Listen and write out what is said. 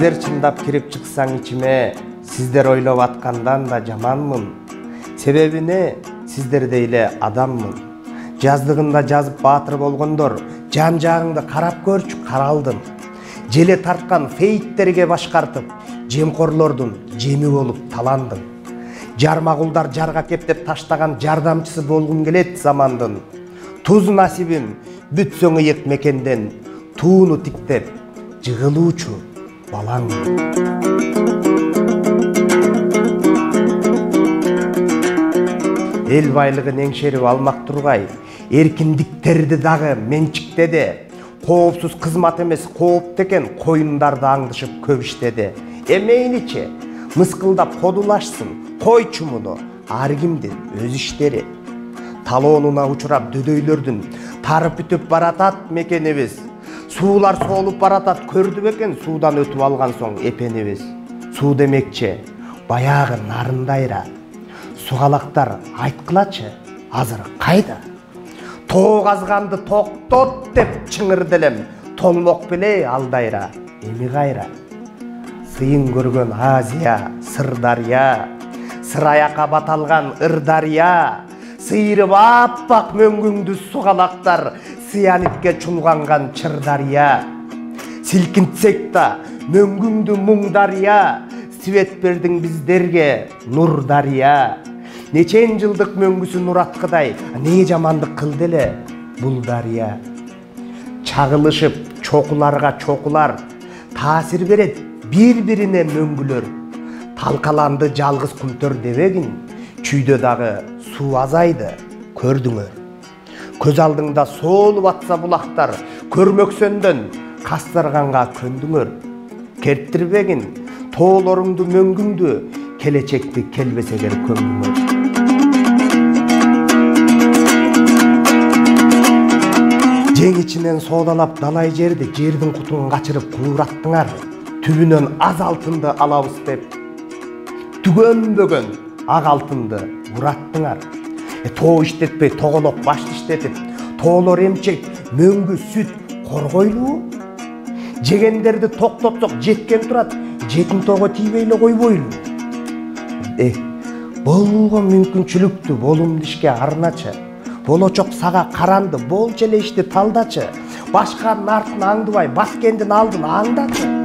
Сиздер чындап кирип чыксаң ичиме, сиздер ойлоп аткандан да жаманмын. Себебине сиздердей эле адаммын. Жаздыгында жазып баатыр болгондор, жан жагыңды карап көрчү, каралдым. Желе тарткан фейттерге башкартып, жемкорлордун жеми болуп таландым. Жармагулдар жарга кептеп таштаган жардамчысы болгум келет замандын. Туз насибим бүтсөң ыйык мекенден, тууну тиктеп жыгылуучу балаң. Эл байлыгын эңшерип алмак тургай, эркиндиктерди дагы менчиктеди. Коопсуз кызмат эмес, коопту экен, коюндарды аңдышып көп иштеди. Мейничи, мыскылдап кодулашсын, койчу муну, ар кимдин өз иштери. Талоонуна учурап дөдөйлөрдүн тарып бүтүп баратат мекенибиз. Суулар соолуп баратат, көрдү бекен суудан өтүп алган соң эпенибиз. Суу демекчи, баягы нарындайра. Сугалактар айткылачы, азыр кайда? Тоо казганды токтот деп чыңырделем, толмок беле алдайра, эми кайра. Сыйын көргөн Азия, Сырдария, сыраяка баталган Ырдария, сыйырып аппак мөңгүңдү сугалактар, сыянитке чулганган Чырдария. Силкинтсек да мөңгүңдү Муңдария, свет бердиң биздерге Нурдария. Нечен жылдык мөңгүсү нураткыдай, не жамандык кылды эле бул дария. Чагылышып чокуларга чокулар, таасир берет бири-бирине мөңгүлөр. Талкаланды жалгыз кумтөр дебегин, чүйдө дагы суу азайды, көрдүңөр. Көз алдыңда соолуп атса булактар, көрмөксөндөн кастырганга көндүңөр. Керттирбегин тоолоруңду мөңгүңдү, келечекти келбесегер көңдүңөр. Жең ичинен соодалап далай жердин кутун качырып куураттыңар. Түбүнөн аз алтынды алабыз деп, түгөнбөгөн ак алтынды ураттыңар. Тоо иштетпей тоголок башты иштетип, тоолор эмчек, мөңгү сүт коргойлуу. Жегендерди токтотсок жеткен турат, жетин тоого тийбей эле койбойлу. Болгон мүмкүнчүлүктү болумду ишке арначы. Болочок сага каранды, болчу эле ишти талдачы. Башканын артын аңдыбай, баскендин алдын аңдачы.